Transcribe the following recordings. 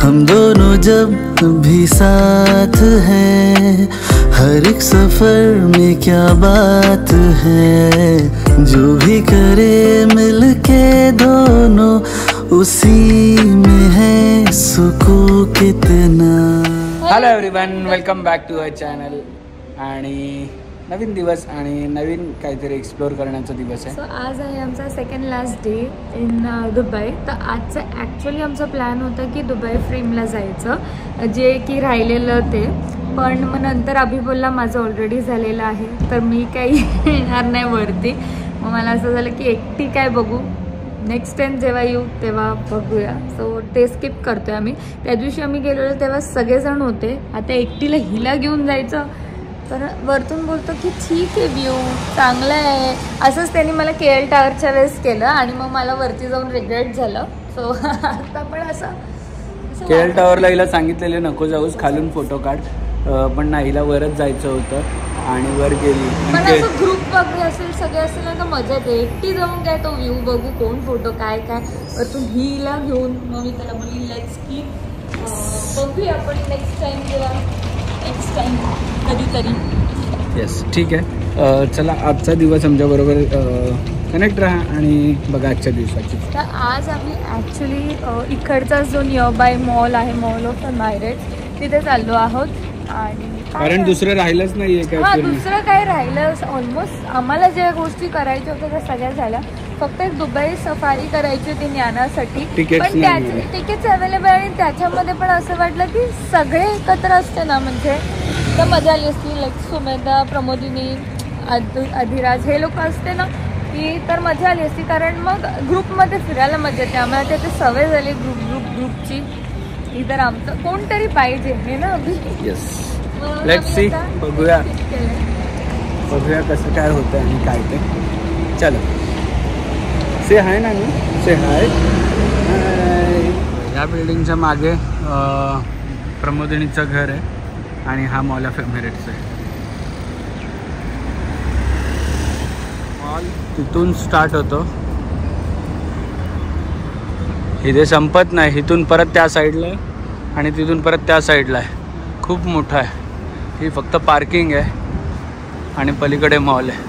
हम दोनों जब भी साथ हैं, हर एक सफर में क्या बात है। जो भी करे मिलके दोनों, उसी में है सुकून कितना। Hello everyone, welcome back to our channel. आणि नवीन दिवस आणि नवीन काहीतरी एक्सप्लोर करण्याचा दिवस आहे. सो आज आहे आमचा second last day in Dubai. तर आजचं ॲक्च्युली आमचा प्लॅन होता की दुबई फ्रेमला जायचं, जे की राहिलेलं ते. पण मग नंतर अभि बोलला माझं ऑलरेडी झालेलं आहे, तर मी काही येणार नाही वरती. मग मला असं झालं की एकटी काय बघू, नेक्स्ट टाइम जेव्हा येऊ तेव्हा बघूया. सो ते स्किप करतोय आम्ही. त्या दिवशी आम्ही गेलेलो तेव्हा सगळेजण होते. आता एकटीला हिला घेऊन जायचं, तर वरतून बोलतो की ठीक आहे, व्ह्यू चांगला आहे. असंच त्यांनी मला KL टावरच्या वेळेस केलं आणि मग मला वरती जाऊन रिग्रेट झालं. सो आता पण असं KL टावरला हिला सांगितलेले नको जाऊस, खालून फोटो काढ, पण नाही, हिला वरच जायचं होतं आणि वर गेली. पण असं ग्रुप वगैरे असेल, सगळे असेल ना, तर मजा येते. एकटी जाऊन काय तो व्ह्यू बघू, कोण फोटो काय काय. वरतून हिला घेऊन मग मी त्याला बोलली लेट्स कीप, बघूया आपण नेक्स्ट टाइम जेव्हा, नेक्स्ट टाइम कधीतरी. येस, ठीक आहे. चला, आजचा दिवस आमच्याबरोबर कनेक्ट राहा आणि बघा आजच्या दिवसाची. तर आज आम्ही ॲक्च्युली इकडचा जो नियर बाय मॉल आहे, मॉल ऑफ द मायरेट्स, तिथे चाललो आहोत. आणि कारण दुसरं राहिलंच नाहीये काय. हां, दुसरं काय राहिलं. ऑलमोस्ट आम्हाला ज्या गोष्टी करायच्या होत्या त्या सगळ्या झाल्या. फक्त एक दुबई सफारी करायची होती ज्ञानासाठी, पण त्याचे तिकीट्स अवेलेबल. आणि त्याच्यामध्ये पण असं वाटलं की सगळे एकत्र असते ना, म्हणजे तर मजा आली असती. लाईक सुमेधा, प्रमोदिनी, अधिराज हे लोक असते ना, की तर मजा आली असती. कारण मग ग्रुपमध्ये फिरायला मजा येते. आम्हाला त्याची सवय झाली ग्रुपची. इतर आमचं कोणतरी पाहिजे हे ना अभि. येस, लेट्स सी, बघूया कसं काय होतं आणि काय ते. चलो, से हाय ना, मी से हाय. ह्या बिल्डिंगच्या मागे प्रमोदिनीचं घर आहे आणि हा मॉल ऑफ एमिरेट्स आहे. मॉल तिथून स्टार्ट होतो, इथे संपत नाही. इथून परत त्या साईडला आहे आणि तिथून परत त्या साईडला आहे. खूप मोठा आहे. ही फक्त पार्किंग आहे आणि पलीकडे मॉल आहे.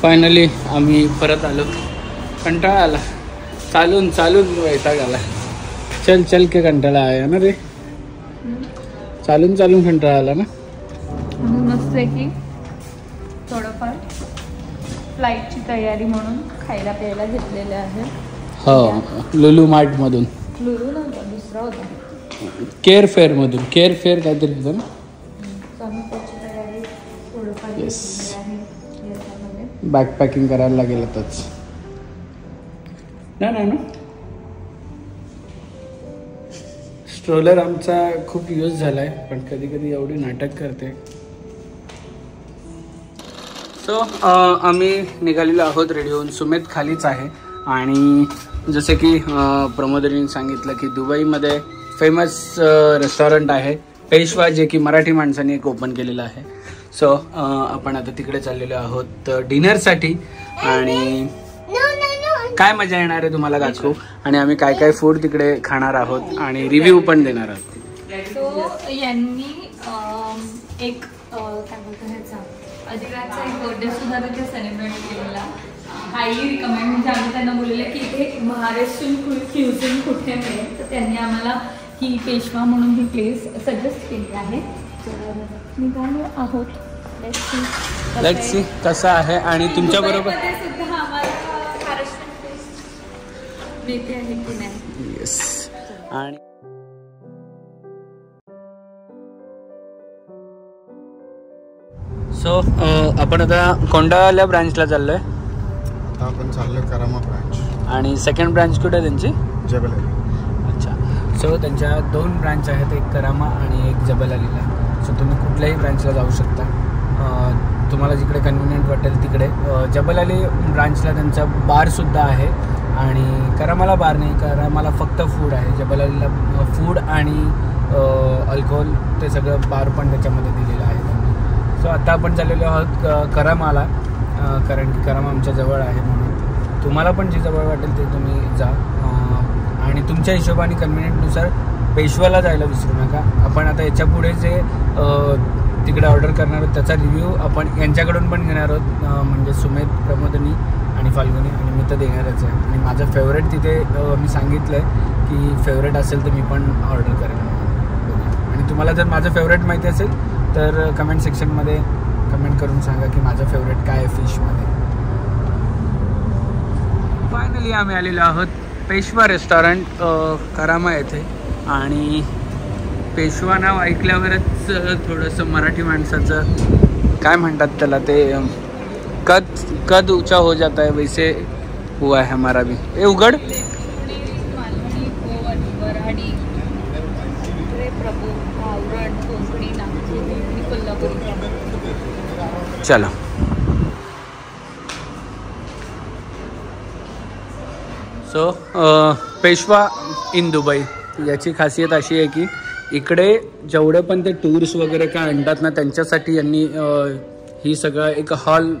फायनली आम्ही परत आलो. कंटाळा आला, चालून वैताग आला. चल के कंटाळा आया ना रे, चालून कंटाळा आला ना. मस्त आहे की थोडंफार फ्लाईटची तयारी म्हणून खायला प्यायला घेतलेलं आहे. हो, लुलू मार्ट मधून. लुलू नव्हता, दुसरा होता, केअर फेअर मधून. केअर फेअर काहीतरी होतं ना. त्याची तयारी थोडंफार येस, आहे. याच्यामध्ये बॅकपॅकिंग करायला लागेल आताच. ना स्ट्रोलर आमचा खूप यूज झालाय, पण कधी एवढी नाटक करते. सो आम्ही निघालेलो आहोत रेडी होऊन. सुमेध खालीच आहे. आणि जसं की प्रमोदरीने सांगितलं की दुबईमध्ये फेमस रेस्टॉरंट आहे पेशवा, जे की मराठी माणसाने एक ओपन केलेलं आहे. सो आपण आता तिकडे चाललेलो आहोत डिनरसाठी. आणि काय मजा येणार आहे तुम्हाला दाखवू, आणि आम्ही काय फूड तिकडे खाणार आहोत आणि रिव्ह्यू पण देणार आहोत. सो यांनी एक काय बोलतो ह्याचा अधिराजचा एक बर्थडे सुद्धा तिथे सेलिब्रेट केलेला. हायली रिकमेंड, म्हणजे आम्ही त्यांना बोललेलं की इथे महाराष्ट्रीयन फ्युजन कुठे मिळेल, तर त्यांनी आम्हाला ही पेशवा म्हणून ही प्लेस सजेस्ट केली आहे. तर निघालो आहोत. लेट्स सी कसं आहे. आणि तुमच्या बरोबर सुद्धा आम्हाला महाराष्ट्रीयन नेते आहे की नाही. येस. आणि सो आपण आता कोंडावाल्या ब्रांचला चाललोय. आता आपण चाललोय करामा ब्रांच. आणि सेकंड ब्रांच कुठे आहे त्यांची? जबल अली. अच्छा. सो त्यांच्या 2 ब्रांच आहेत, एक करामा आणि एक जबल अलीला. सो तुम्ही कुठल्याही ब्रांचला जाऊ शकता, तुम्हाला जिकडे कन्व्हिनियंट वाटेल तिकडे. जबल अली ब्रांचला त्यांचा बारसुद्धा आहे आणि करामाला बार नाही, करामाला फक्त फूड आहे. जबल अलीला फूड आणि आणि अल्कोहोल ते सगळं बार पण त्याच्यामध्ये दिलेलं आहे त्यांनी. सो आता आपण चाललेलो आहोत करामाला, कारण की कराम आमच्या जवळ आहे म्हणून. तुम्हाला पण जे जवळ वाटेल ते तुम्ही जा आणि तुमच्या हिशोबाने कन्व्हिनियंटनुसार पेशवाला जायला विसरू नका. आपण आता याच्या पुढे जे तिकडे ऑर्डर करणार आहोत त्याचा रिव्ह्यू आपण यांच्याकडून पण घेणार आहोत, म्हणजे सुमेध, प्रमोदिनी आणि फाल्गुनी, आणि मी तर देणारच आहे. आणि माझं फेवरेट तिथे मी सांगितलं आहे की फेवरेट असेल तर मी पण ऑर्डर करेन. आणि तुम्हाला जर माझं फेवरेट माहिती असेल तर कमेंट सेक्शनमध्ये कमेंट करून सांगा की माझं फेवरेट काय आहे फिशमध्ये. फायनली आम्ही आलेलो आहोत पेशवा रेस्टॉरंट करामा येथे. आणि पेशवा नाव ऐकल्यावरच थोडंसं मराठी माणसाचं काय म्हणतात त्याला ते कद ऊंचा हो जाता है, वैसे हुआ है हमारा भी. ए उघड. चलो. सो पेशवा इन दुबई याची खासियत अशी आहे की इकडे जेवढे पण ते टूर्स वगैरे काय आणतात ना, त्यांच्यासाठी यांनी ही सगळं एक हॉल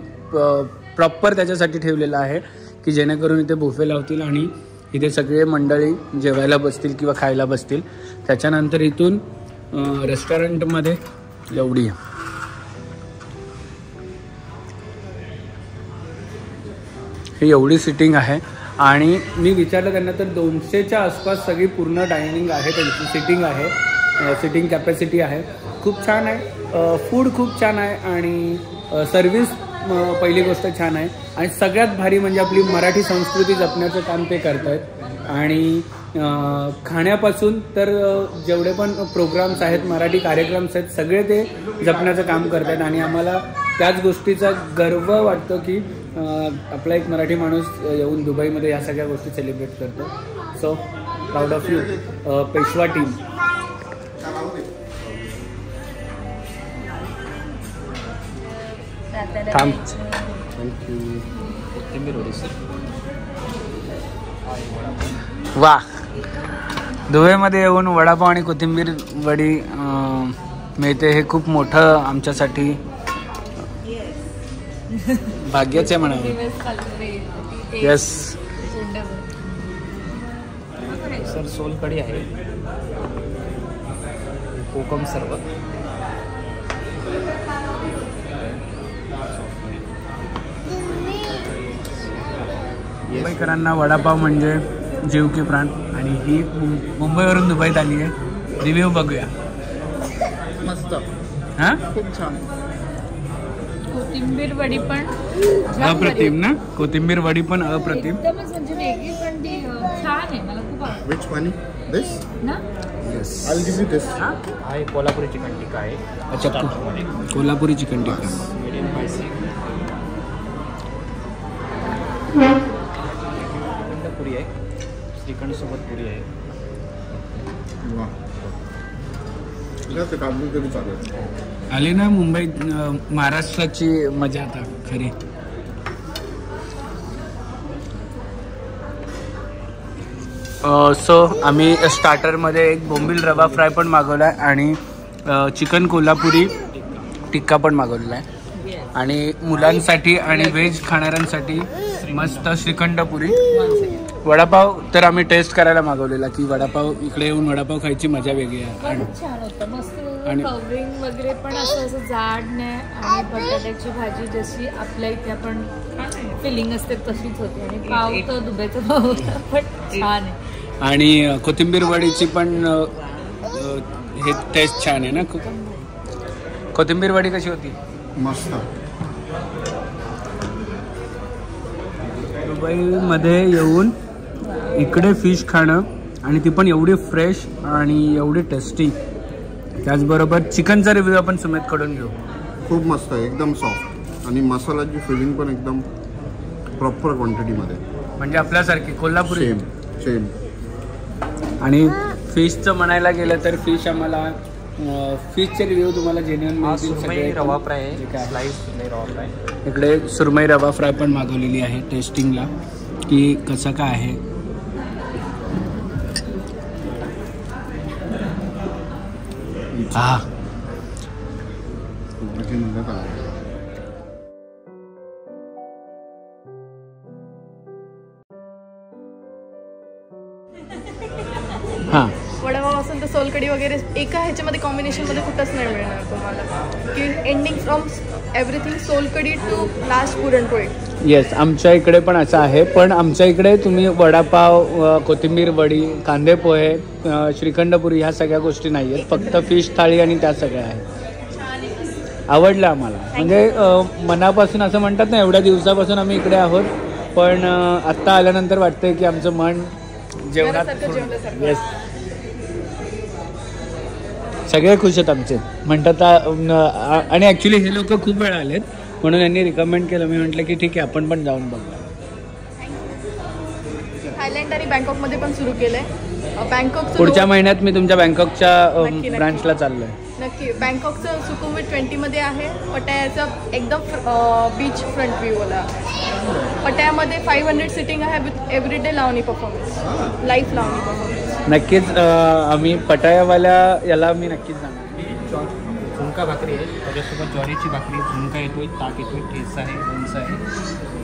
प्रॉपर त्याच्यासाठी ठेवलेला आहे की जेणेकरून इथे बुफे लावतील आणि इथे सगळे मंडळी जेवायला बसतील किंवा खायला बसतील. त्याच्यानंतर इथून रेस्टॉरंटमध्ये एवढी ही एवढी सिटिंग आहे. आणि मी विचारलं त्यांना तर 200च्या आसपास सगळी पूर्ण डायनिंग आहे, त्यांची सिटिंग आहे, सिटिंग कॅपॅसिटी आहे. खूप छान आहे, फूड खूप छान आहे आणि सर्विस पहिली गोष्ट छान आहे. आणि सगळ्यात भारी म्हणजे आपली मराठी संस्कृती जपण्याचं काम ते करत आहेत. आणि खाण्यापासून तर जेवढे पण प्रोग्राम्स आहेत, मराठी कार्यक्रम्स आहेत, सगळे ते जपण्याचं काम करत आहेत. आणि आम्हाला त्याच गोष्टीचा गर्व वाटतो की आपला एक मराठी माणूस येऊन दुबईमध्ये या सगळ्या गोष्टी सेलिब्रेट करतो. So proud of you Peshwa team. थांब. वा, दुबईमध्ये येऊन वडापाव आणि कोथिंबीर वडी मिळते हे खूप मोठं आमच्यासाठी भाग्यच आहे म्हणावे. येस सर, सोलकढी आहे, कोकम सरबत, मुंबईकरांना वडापाव म्हणजे जीव की प्राण. आणि ही मुंबईवरून दुबईत आली आहे. रिव्ह्यू बघूया. मस्त, हां, खूप छान. कोथिंबीर वडी पण अप्रतिम ना, कोथिंबीर वडी पण अप्रतिम. एकदमच म्हणजे वेगळी, पण ती छान आहे, मला खूप आवडते. Which one? This? ना Yes. I'll give you this. आहे कोल्हापुरी चिकन टिक्का आहे. अच्छा, कोल्हापुरी चिकन टिक्का, मीडियम स्पायसी. पुरी आहे, श्रीखंड सोबत पुरी आहे. वाह. ते काजू करी चालेल. आली ना मुंबईत महाराष्ट्राची मजा आता खरी. सो आम्ही स्टार्टरमध्ये एक बोंबील रवा फ्राय पण मागवला आहे आणि चिकन कोल्हापुरी टिक्का पण मागवलेला आहे. आणि मुलांसाठी आणि व्हेज खाणाऱ्यांसाठी मस्त श्रीखंडपुरी. वडापाव तर आम्ही टेस्ट करायला मागवलेला की वडापाव इकडे येऊन वडापाव खायची मजा वेगळी आहे. आणि छान होतं, मस्त कवरिंग वगैरे पण असं जाड नाही. आणि बटाट्याची भाजी जशी आपल्या इथे आपण फिलिंग असते तशीच होती. आणि पाव तर दुबईचा पाव होता, पण छान आहे. आणि कोथिंबीर वडीची पण हे टेस्ट छान आहे ना. कोथिंबीर वडी कशी होती? मस्त. दुबईमध्ये येऊन इकडे फिश खाणं आणि ती पण एवढी फ्रेश आणि एवढी टेस्टी. त्याचबरोबर चिकनचा रिव्ह्यू आपण सुमेधकडून घेऊ. खूप मस्त आहे, एकदम सॉफ्ट. आणि मसाल्याची फिलिंग पण एकदम प्रॉपर क्वांटिटीमध्ये, म्हणजे आपल्यासारखी कोल्हापुरी. सेम. आणि फिशचं म्हणायला गेलं तर फिश आम्हाला फिशचे रिव्ह्यू तुम्हाला जेन्युइन मिळतील सगळे. रवा फ्राय आहे, स्लाइस रवा फ्राय. इकडे सुरमई रवा फ्राय पण मागवलेली आहे टेस्टिंगला की कसं काय आहे. हा हा वडापाव असेल तर सोलकढी वगैरे एका ह्याच्यामध्ये कॉम्बिनेशनमध्ये कुठंच नाही मिळणार तुम्हाला की ending from everything solkadhi to last puranpoli. Yes, आमच्या इकडे पण असं आहे, पण आमच्या इकडे तुम्ही वडापाव, कोथिंबीर वडी, कांदे पोहे, श्रीखंडपुरी ह्या सगळ्या गोष्टी नाही आहेत, फक्त फिश थाळी आणि त्या सगळ्या आहेत. आवडलं आम्हाला, म्हणजे मनापासून असं म्हणतात ना, एवढ्या दिवसापासून आम्ही इकडे आहोत, पण आत्ता आल्यानंतर वाटतंय की आमचं मन जेवणात. येस, सगळे खुश आहेत आमचे म्हणतात. आणि ॲक्च्युली हे लोक खूप वेळा आलेत म्हणून यांनी रिकमेंड केलं. मी म्हटलं की ठीक आहे, आपण पण जाऊन बघूया. थायलंड आणि बँकॉकमध्ये पण सुरू केलंय. बँकॉक पुढच्या महिन्यात मी तुमच्या बँकॉकच्या ब्रांचला चाललोय. नक्की. बँकॉकचं सुकुमविट 20मध्ये आहे. पटायाचं एकदम बीच फ्रंट व्ह्यूला. पटायामध्ये 500 सिटिंग आहे with everyday Lavani performance, live Lavani performance. नक्कीच आम्ही पटायावाल्या याला मी नक्कीच जाणार. झुणका भाकरी आहे, त्याच्यासोबत ज्वारीची भाकरी, झुणका येतोय, ताक येतोय, ठेचा आहे, लोणचं आहे,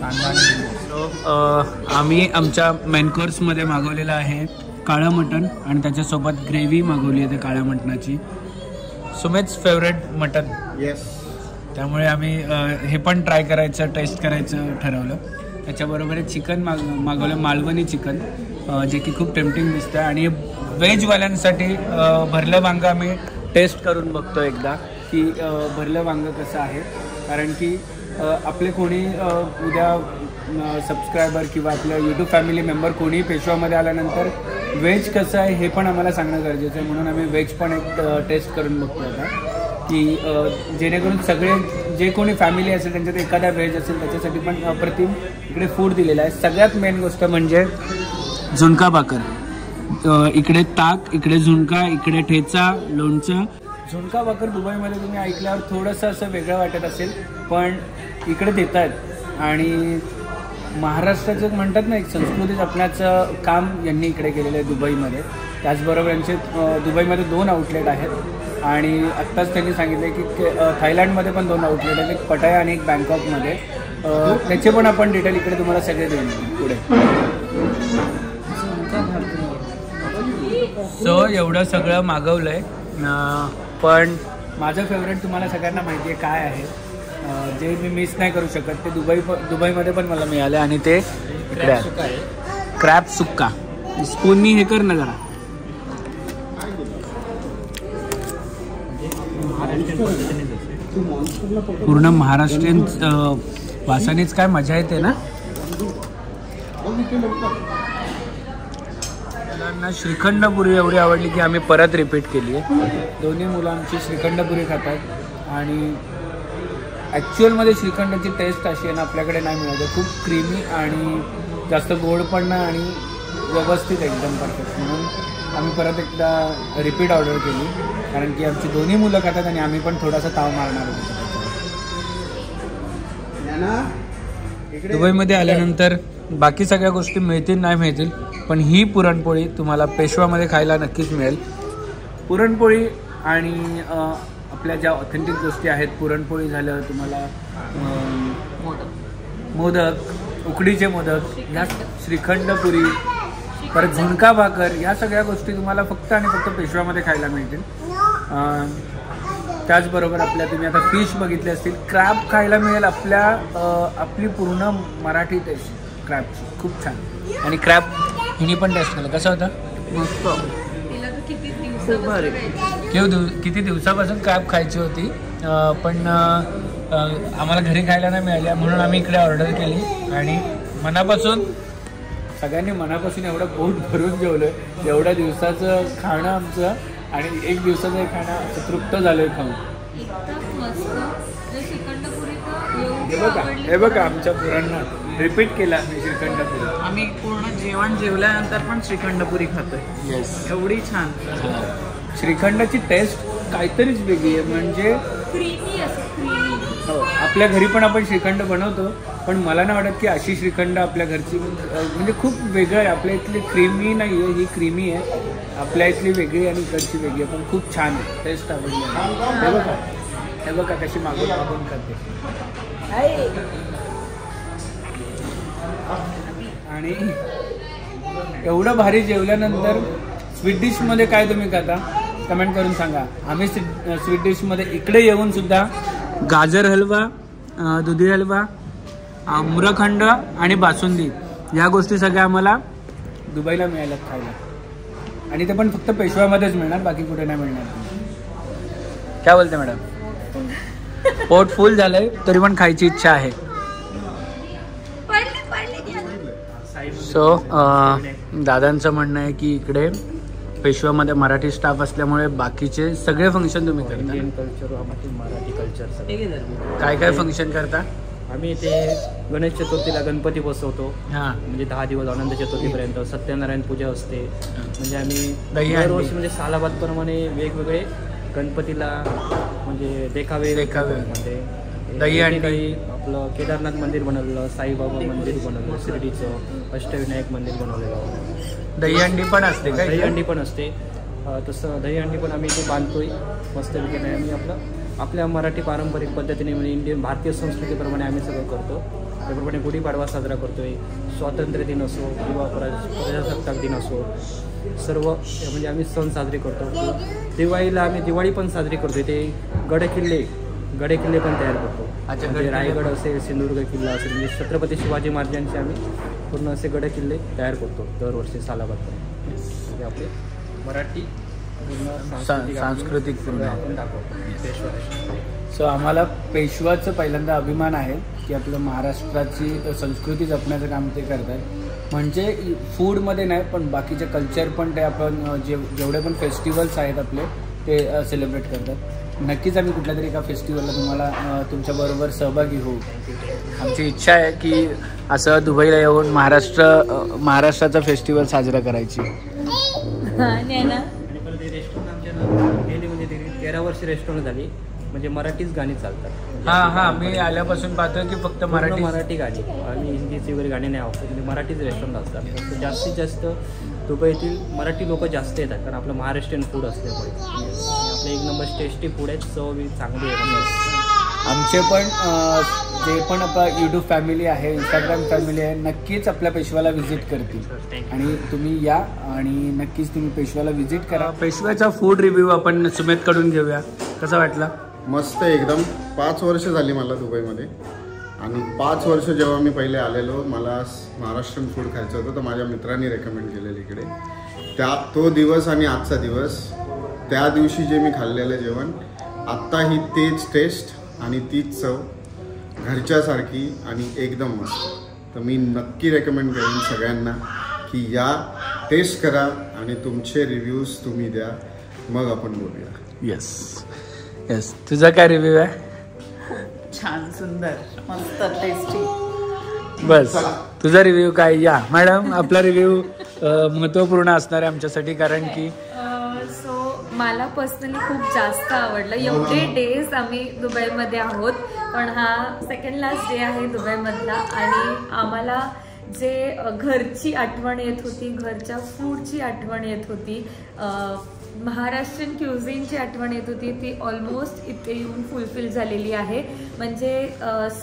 कांदा आणि आम्ही आमच्या मेन कोर्समध्ये मागवलेलं आहे काळं मटण आणि त्याच्यासोबत ग्रेव्ही मागवली आहे ते काळ्या मटणाची. सुमेध's फेवरेट मटण. येस, त्यामुळे आम्ही हे पण ट्राय करायचं, टेस्ट करायचं ठरवलं. त्याच्याबरोबर चिकन मागवलं, मालवणी चिकन, जे की खूप टेम्पटिंग दिसतं. आणि व्हेजवाल्यांसाठी भरलं वांगं आम्ही टेस्ट करून बघतो एकदा की भरलं वांगं कसं आहे, कारण की आपले कोणी उद्या सबस्क्रायबर किंवा आपल्या यूट्यूब फॅमिली मेंबर कोणी पेशवामध्ये आल्यानंतर व्हेज कसं आहे हे पण आम्हाला सांगणं गरजेचं आहे. म्हणून आम्ही व्हेज पण एक टेस्ट करून बघतो आता, की जेणेकरून सगळे जे कोणी फॅमिली असेल त्यांच्यात एखादा व्हेज असेल त्याच्यासाठी पण अप्रतिम इकडे फूड दिलेलं आहे. सगळ्यात मेन गोष्ट म्हणजे झुणका भाकर. इकडे ताक, इकडे झुणका, इकडे ठेचा, लोणचं. झुणका भाकर दुबईमध्ये तुम्ही ऐकल्यावर थोडंसं असं वेगळं वाटत असेल, पण इकडे देत आहेत. आणि महाराष्ट्राचं म्हणतात ना, एक संस्कृती जपण्याचं काम यांनी इकडे केलेलं आहे दुबईमध्ये. त्याचबरोबर यांचे दुबईमध्ये 2 आउटलेट आहेत आणि आत्ताच त्यांनी सांगितलं की थायलंडमध्ये पण 2 आउटलेट आहेत, एक पटाया आणि एक बँकॉकमध्ये. त्याचे पण आपण डिटेल इकडे तुम्हाला सगळे देऊन पुढे. सो एवढं सगळं मागवलं आहे, पण माझं फेवरेट तुम्हाला सगळ्यांना माहिती आहे काय आहे, जे मी मिस नाही करू शकत ते दुबईमध्ये पण मला मिळालं. आणि ते इकडे आहे क्रॅब सुक्का. स्पूननी हे कर ना जरा. पूर्ण महाराष्ट्रीयन वासानेच काय मजा येते ना. मुलांना श्रीखंडपुरी एवढी आवडली की आम्ही परत रिपीट केली आहे. दोन्ही मुलं आमची श्रीखंडपुरी खातात आणि ॲक्च्युअलमध्ये श्रीखंडाची टेस्ट अशी आहे ना, आपल्याकडे नाही मिळत. खूप क्रीमी आणि जास्त गोड पण नाही आणि व्यवस्थित एकदम परफेक्ट. म्हणून आम्ही परत एकदा रिपीट ऑर्डर केली, कारण की आमची दोन्ही मुलं खातात आणि आम्ही पण थोडासा ताव मारणार होतो. दुबईमध्ये आल्यानंतर बाकी सगळ्या गोष्टी मिळतील नाही मिळतील, पण ही पुरणपोळी तुम्हाला पेशवामध्ये खायला नक्कीच मिळेल. पुरणपोळी आणि आपल्या ज्या ऑथेंटिक गोष्टी आहेत, पुरणपोळी झालं, तुम्हाला मोदक, उकडीचे मोदक, ह्या श्रीखंडपुरी, परत झुणका भाकर, ह्या सगळ्या गोष्टी तुम्हाला फक्त आणि फक्त पेशवामध्ये खायला मिळतील. त्याचबरोबर आपल्या तुम्ही आता फिश बघितले असतील, क्रॅब खायला मिळेल. आपली पूर्ण मराठी टेस्ट क्रॅबची खूप छान. आणि क्रॅब हिनी पण टेस्ट केलं, कसं होतं? मस्त. किती दिवसापासून क्रॅब खायची होती, पण आम्हाला घरी खायला नाही मिळाल्या म्हणून आम्ही इकडे ऑर्डर केली. आणि मनापासून सगळ्यांनी मनापासून एवढं पोट भरून जेवलं. एवढ्या दिवसाचं खाणं आमचं आणि 1 दिवसाचं खाणं तृप्त झालं आहे खाऊन. हे बघा आमच्या पुरांना रिपीट केला मी श्रीखंडपुरी. आम्ही पूर्ण जेवण जेवल्यानंतर पण श्रीखंडपुरी खातोय. येस, एवढी छान. श्रीखंडाची टेस्ट काहीतरीच वेगळी आहे. म्हणजे क्रीमी असं क्रीमी. हो, आपल्या घरी पण आपण श्रीखंड बनवतो, पण मला नाही वाटत की अशी श्रीखंड आपल्या घरची म्हणजे खूप वेगळं आहे. आपल्या इथली क्रीमी नाही आहे, ही क्रीमी आहे. आपल्या इथली वेगळी आणि इकडची वेगळी आहे, पण खूप छान आहे. टेस्ट आवडली. हे बघा कशी मागून मागून करते. आणि एवढं भारी जेवल्यानंतर स्वीट डिशमध्ये काय तुम्ही खाता कमेंट करून सांगा. आम्ही स्वीट डिशमध्ये इकडे येऊन सुद्धा गाजर हलवा, दुधी हलवा, आम्रखंड आणि बासुंदी या गोष्टी सगळ्या आम्हाला दुबईला मिळाल्यात खायला. आणि ते पण फक्त पेशव्यामध्येच मिळणार, बाकी कुठे नाही मिळणार. काय बोलते मॅडम? पोट फुल झालंय तरी पण खायची इच्छा आहे. सो दादांचं म्हणणं आहे की इकडे पेशव्यामध्ये मराठी स्टाफ असल्यामुळे बाकीचे सगळे फंक्शन तुम्ही करता. इंडियन कल्चर, मराठी कल्चर, काय काय फंक्शन करता? आम्ही इथे गणेश चतुर्थीला गणपती बसवतो. हां, म्हणजे 10 दिवस आनंद चतुर्थीपर्यंत सत्यनारायण पूजा असते. म्हणजे आम्ही दहीहंडी. दरवर्षी म्हणजे सालाबादप्रमाणे वेगवेगळे गणपतीला म्हणजे देखावे म्हणजे दहीहंडी. आपलं केदारनाथ मंदिर बनवलेलं, साईबाबा मंदिर बनवलं, शिर्डीचं अष्टविनायक मंदिर बनवलेलं. दहीहंडी पण असते का? दहीहंडी पण असते. तसं दहीहंडी पण आम्ही इथे बांधतोय मस्तपैकी. नाही आम्ही आपल्या मराठी पारंपरिक पद्धतीने म्हणजे इंडियन भारतीय संस्कृतीप्रमाणे आम्ही सगळं करतो. त्याप्रमाणे गुढीपाडवा साजरा करतोय, स्वातंत्र्य दिन असो किंवा प्रजासत्ताक दिन असो, सर्व म्हणजे आम्ही सण साजरे करतो. दिवाळीला आम्ही दिवाळी पण साजरी करतो. ते गडकिल्ले पण तयार करतो. म्हणजे रायगड असेल, सिंधुदुर्ग किल्ला असेल, म्हणजे छत्रपती शिवाजी महाराजांचे आम्ही पूर्ण असे गडकिल्ले तयार करतो दरवर्षी सालाबादपर्यंत. म्हणजे आपले मराठी सांस्कृतिक पूर्ण आपण दाखवतो. सो आम्हाला पेशवाचं पहिल्यांदा अभिमान आहे की आपलं महाराष्ट्राची संस्कृती जपण्याचं काम ते करतात. म्हणजे फूडमध्ये नाही पण बाकीचे कल्चर पण ते आपण जेवढे पण फेस्टिवल्स आहेत आपले ते सेलिब्रेट करतात. नक्कीच आम्ही कुठल्या तरी एका फेस्टिवलला तुम्हाला तुमच्याबरोबर सहभागी होऊ. आमची इच्छा आहे की असं दुबईला येऊन महाराष्ट्राचा फेस्टिवल साजरा करायची. रेस्टॉरंट आमच्या गेली म्हणजे 13 वर्ष रेस्टॉरंट झाली. म्हणजे मराठीच गाणी चालतात. हां, मी आल्यापासून पाहतोय की फक्त मराठी गाणी आणि हिंदीची वगैरे गाणी नाही वापरत. म्हणजे मराठीच रेस्टॉरंट असतात. जास्तीत जास्त दुबईतील मराठी लोक जास्त येतात कारण आपलं महाराष्ट्रीयन फूड असल्यामुळे. आपलं एक नंबर टेस्टी फूड आहे, चव चांगली आहे. आमचे पण जे पण आपला यूट्यूब फॅमिली आहे, इंस्टाग्राम फॅमिली आहे, नक्कीच आपल्या पेशव्याला व्हिजिट करतील. आणि तुम्ही या आणि नक्कीच तुम्ही पेशव्याला व्हिजिट करा. पेशव्याचा फूड रिव्ह्यू आपण सुमेधकडून घेऊया. कसा वाटला? मस्त एकदम. 5 वर्ष झाली मला दुबईमध्ये आणि 5 वर्ष जेव्हा मी पहिले आलेलो मला महाराष्ट्रीयन फूड खायचं होतं तर माझ्या मित्रांनी रेकमेंड केलेलं इकडे. तो दिवस आणि आजचा दिवस, त्या दिवशी जे मी खाल्लेलं जेवण, आत्ताही तेच टेस्ट आणि तीच चव घरच्यासारखी आणि एकदम मस्त. तर मी नक्की रेकमेंड करेन सगळ्यांना की या, टेस्ट करा आणि तुमचे रिव्ह्यूज तुम्ही द्या, मग आपण बोलूया. येस तुझा काय रिव्ह्यू आहे? छान, सुंदर, मस्त, टेस्टी. बस तुझा रिव्ह्यू काय? या मॅडम, आपला रिव्ह्यू महत्त्वपूर्ण असणार आहे आमच्यासाठी कारण की मला पर्सनली खूप जास्त आवडलं. एवढे डेज आम्ही दुबईमध्ये आहोत पण हा सेकंड लास्ट डे आहे दुबईमधला. आणि आम्हाला जे घरची आठवण येत होती, घरच्या फूडची आठवण येत होती, महाराष्ट्रीयन क्युझिनची आठवण येत होती, ती ऑलमोस्ट इथे येऊन फुलफिल झालेली आहे. म्हणजे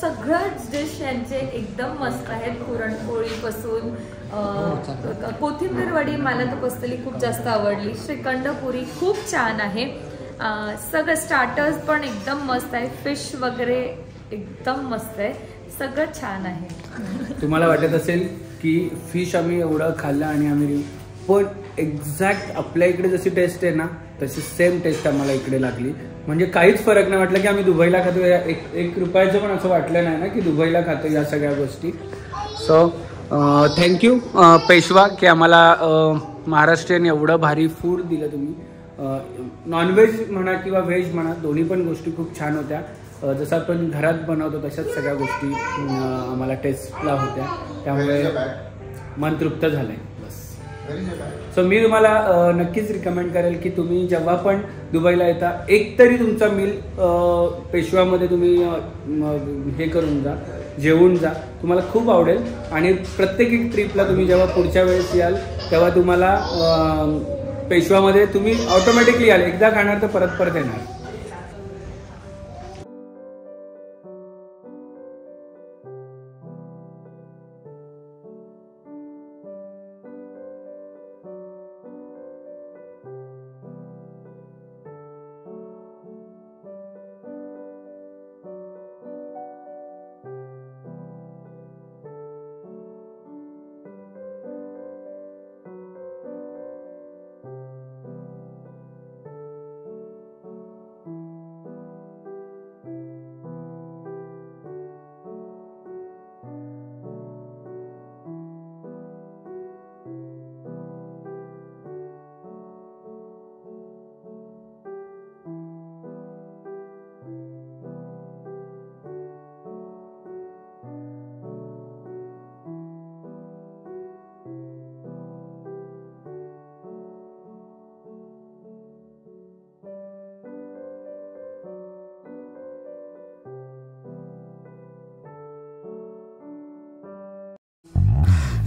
सगळ्याच डिश यांचे एकदम मस्त आहेत. पुरणपोळीपासून कोथिंबीर वडी मला तर पर्सनली खूप जास्त आवडली. श्रीखंड पुरी खूप छान आहे. सगळं स्टार्टर्स पण एकदम मस्त आहे. फिश वगैरे एकदम मस्त आहे. सगळं छान आहे. तुम्हाला वाटत असेल की फिश आम्ही एवढं खाल्लं आणि आम्ही पण एक्झॅक्ट आपल्या इकडे जशी टेस्ट आहे ना तशी सेम टेस्ट आम्हाला इकडे लागली. म्हणजे काहीच फरक नाही वाटलं की आम्ही दुबईला खातो. एक रुपयाचं पण असं वाटलं नाही ना की दुबईला खातो या सगळ्या गोष्टी. सो थँक्यू पेशवा की आम्हाला महाराष्ट्रीयन एवढं भारी फूड दिलं तुम्ही. नॉनव्हेज म्हणा किंवा व्हेज म्हणा दोन्ही पण गोष्टी खूप छान होत्या. जसं आपण घरात बनवतो तशाच सगळ्या गोष्टी आम्हाला टेस्टला होत्या. त्यामुळे मन तृप्त झालं आहे. सो मी तुम्हाला नक्कीच रिकमेंड करेल की तुम्ही जेव्हा पण दुबईला येता एकतरी तुमचा मील पेशव्यामध्ये तुम्ही हे करून जा. जेवून जा, तुम्हाला खूप आवडेल. आणि प्रत्येक एक ट्रिपला तुम्ही जेव्हा पुढच्या वेळेस याल तेव्हा तुम्हाला पेशवामध्ये तुम्ही ऑटोमॅटिकली याल, एकदा खाणार तर परत परत येणार.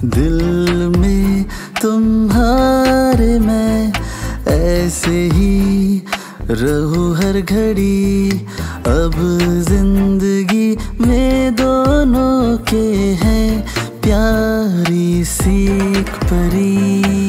दिल में तुम्हारे मैं ऐसे ही रहूं हर घड़ी. अब जिंदगी में दोनों के हैं प्यारी सी एक परी.